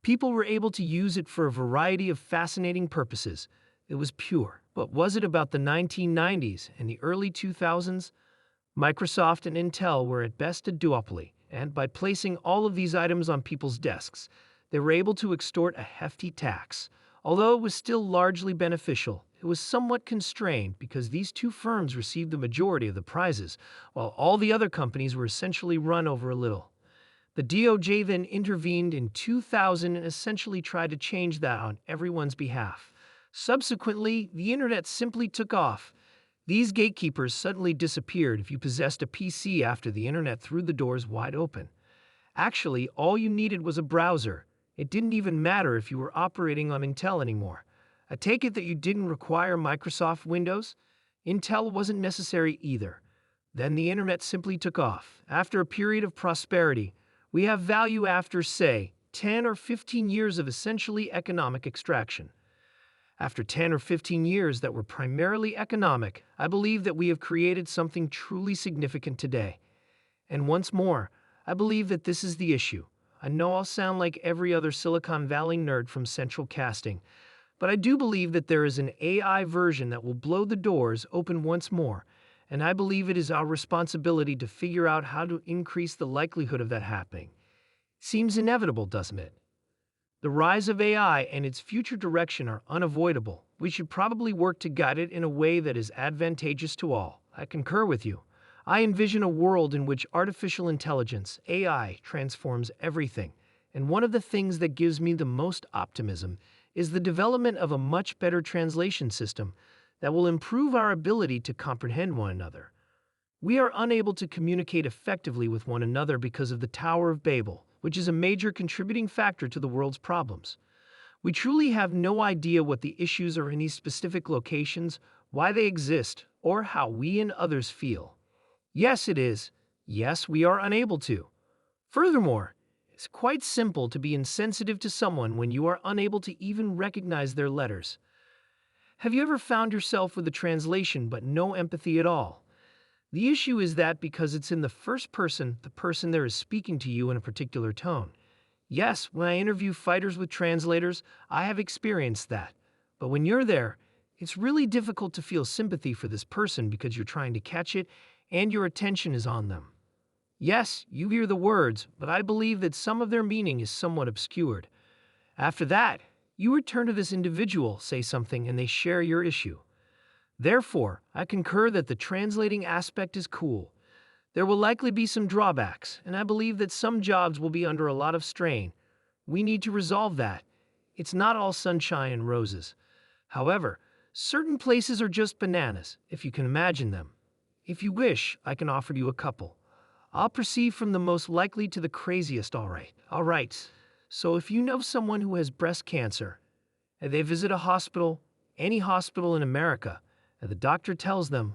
People were able to use it for a variety of fascinating purposes. It was pure. But was it about the 1990s and the early 2000s? Microsoft and Intel were at best a duopoly, and by placing all of these items on people's desks, they were able to extort a hefty tax. Although it was still largely beneficial, it was somewhat constrained because these two firms received the majority of the prizes, while all the other companies were essentially run over a little. The DOJ then intervened in 2000 and essentially tried to change that on everyone's behalf. Subsequently, the internet simply took off. These gatekeepers suddenly disappeared if you possessed a PC after the internet threw the doors wide open. Actually, all you needed was a browser. It didn't even matter if you were operating on Intel anymore. I take it that you didn't require Microsoft Windows? Intel wasn't necessary either. Then the internet simply took off. After a period of prosperity, we have value after, say, 10 or 15 years of essentially economic extraction. After 10 or 15 years that were primarily economic, I believe that we have created something truly significant today. And once more, I believe that this is the issue. I know I'll sound like every other Silicon Valley nerd from Central Casting, but I do believe that there is an AI version that will blow the doors open once more, and I believe it is our responsibility to figure out how to increase the likelihood of that happening. Seems inevitable, doesn't it? The rise of AI and its future direction are unavoidable. We should probably work to guide it in a way that is advantageous to all. I concur with you. I envision a world in which artificial intelligence, AI, transforms everything. And one of the things that gives me the most optimism is the development of a much better translation system that will improve our ability to comprehend one another. We are unable to communicate effectively with one another because of the Tower of Babel, which is a major contributing factor to the world's problems. We truly have no idea what the issues are in these specific locations, why they exist, or how we and others feel. Yes, it is. Yes, we are unable to. Furthermore, it's quite simple to be insensitive to someone when you are unable to even recognize their letters. Have you ever found yourself with a translation but no empathy at all? The issue is that because it's in the first person, the person there is speaking to you in a particular tone. Yes, when I interview fighters with translators, I have experienced that. But when you're there, it's really difficult to feel sympathy for this person because you're trying to catch it and your attention is on them. Yes, you hear the words, but I believe that some of their meaning is somewhat obscured. After that, you return to this individual, say something, and they share your issue. Therefore, I concur that the translating aspect is cool. There will likely be some drawbacks, and I believe that some jobs will be under a lot of strain. We need to resolve that. It's not all sunshine and roses. However, certain places are just bananas, if you can imagine them. If you wish, I can offer you a couple. I'll proceed from the most likely to the craziest, all right. So if you know someone who has breast cancer, and they visit a hospital, any hospital in America, and the doctor tells them,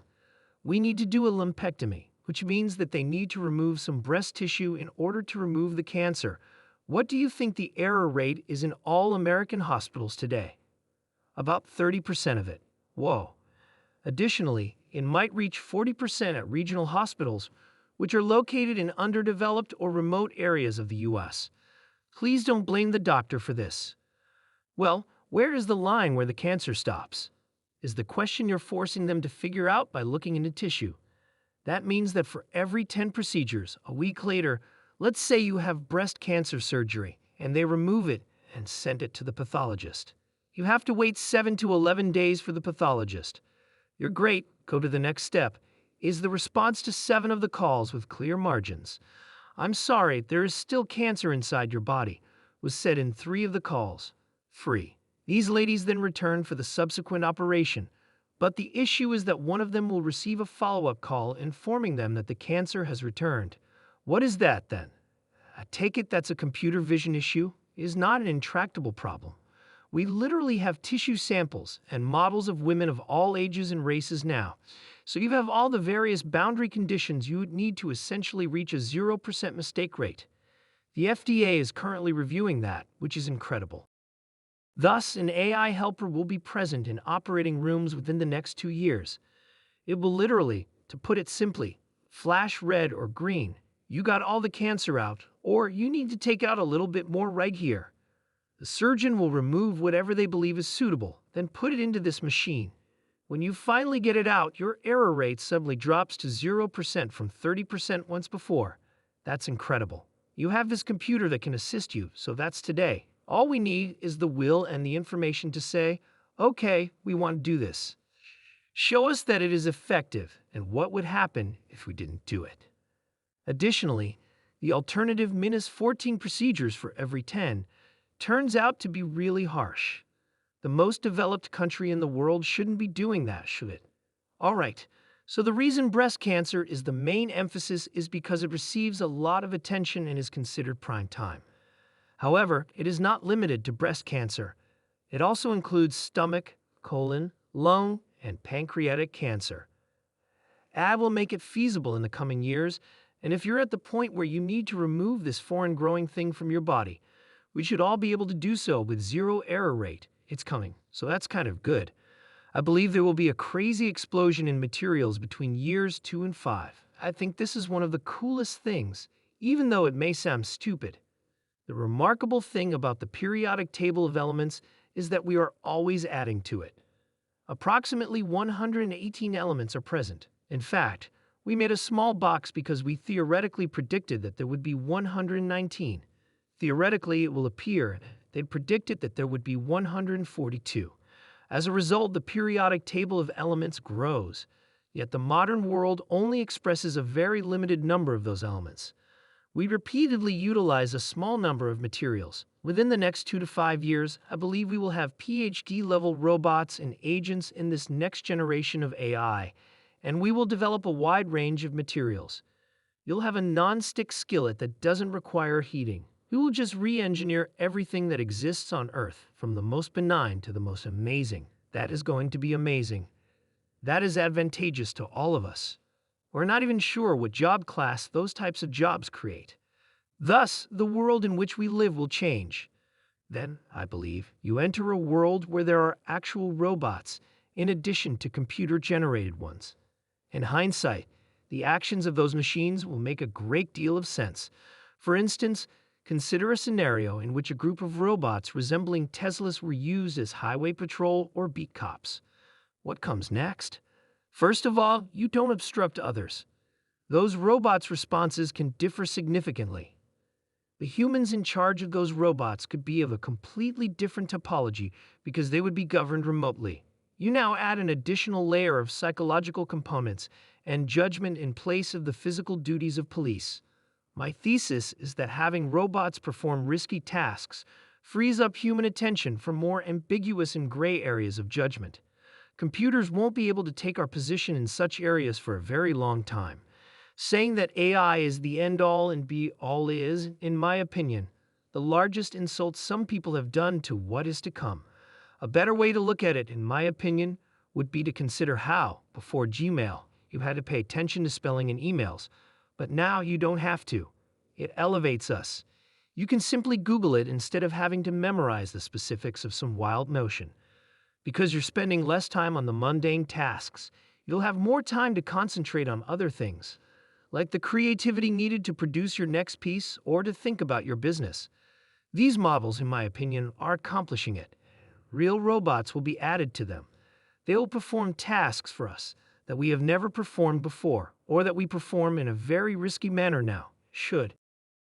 we need to do a lumpectomy, which means that they need to remove some breast tissue in order to remove the cancer. What do you think the error rate is in all American hospitals today? About 30% of it. Whoa. Additionally, it might reach 40% at regional hospitals, which are located in underdeveloped or remote areas of the U.S. Please don't blame the doctor for this. Well, where is the line where the cancer stops? Is the question you're forcing them to figure out by looking into tissue. That means that for every 10 procedures, a week later, let's say you have breast cancer surgery, and they remove it and send it to the pathologist. You have to wait 7 to 11 days for the pathologist. You're great, go to the next step. Is the response to 7 of the calls with clear margins. I'm sorry, there is still cancer inside your body, was said in 3 of the calls. Free. These ladies then return for the subsequent operation, but the issue is that one of them will receive a follow-up call informing them that the cancer has returned. What is that then? I take it that's a computer vision issue? It is not an intractable problem. We literally have tissue samples and models of women of all ages and races now. So you have all the various boundary conditions you would need to essentially reach a 0% mistake rate. The FDA is currently reviewing that, which is incredible. Thus, an AI helper will be present in operating rooms within the next 2 years. It will literally, to put it simply, flash red or green. You got all the cancer out, or you need to take out a little bit more right here. The surgeon will remove whatever they believe is suitable, then put it into this machine. When you finally get it out, your error rate suddenly drops to 0% from 30% once before. That's incredible. You have this computer that can assist you, so that's today. All we need is the will and the information to say, okay, we want to do this. Show us that it is effective and what would happen if we didn't do it. Additionally, the alternative -14 procedures for every 10 turns out to be really harsh. The most developed country in the world shouldn't be doing that, should it? All right, so the reason breast cancer is the main emphasis is because it receives a lot of attention and is considered prime time. However, it is not limited to breast cancer. It also includes stomach, colon, lung, and pancreatic cancer. AI will make it feasible in the coming years, and if you're at the point where you need to remove this foreign growing thing from your body, we should all be able to do so with zero error rate. It's coming, so that's kind of good. I believe there will be a crazy explosion in materials between years 2 and 5. I think this is one of the coolest things, even though it may sound stupid. The remarkable thing about the periodic table of elements is that we are always adding to it. Approximately 118 elements are present. In fact, we made a small box because we theoretically predicted that there would be 119. Theoretically, it will appear they'd predicted that there would be 142. As a result, the periodic table of elements grows, yet the modern world only expresses a very limited number of those elements. We repeatedly utilize a small number of materials. Within the next 2 to 5 years, I believe we will have PhD-level robots and agents in this next generation of AI, and we will develop a wide range of materials. You'll have a non-stick skillet that doesn't require heating. We will just re-engineer everything that exists on Earth, from the most benign to the most amazing. That is going to be amazing. That is advantageous to all of us. We're not even sure what job class those types of jobs create. Thus, the world in which we live will change. Then, I believe, you enter a world where there are actual robots, in addition to computer-generated ones. In hindsight, the actions of those machines will make a great deal of sense. For instance, consider a scenario in which a group of robots resembling Teslas were used as highway patrol or beat cops. What comes next? First of all, you don't obstruct others. Those robots' responses can differ significantly. The humans in charge of those robots could be of a completely different topology because they would be governed remotely. You now add an additional layer of psychological components and judgment in place of the physical duties of police. My thesis is that having robots perform risky tasks frees up human attention for more ambiguous and gray areas of judgment. Computers won't be able to take our position in such areas for a very long time. Saying that AI is the end-all and be-all is, in my opinion, the largest insult some people have done to what is to come. A better way to look at it, in my opinion, would be to consider how, before Gmail, you had to pay attention to spelling in emails, but now you don't have to. It elevates us. You can simply Google it instead of having to memorize the specifics of some wild notion. Because you're spending less time on the mundane tasks, you'll have more time to concentrate on other things, like the creativity needed to produce your next piece or to think about your business. These models, in my opinion, are accomplishing it. Real robots will be added to them. They will perform tasks for us that we have never performed before, or that we perform in a very risky manner now. Should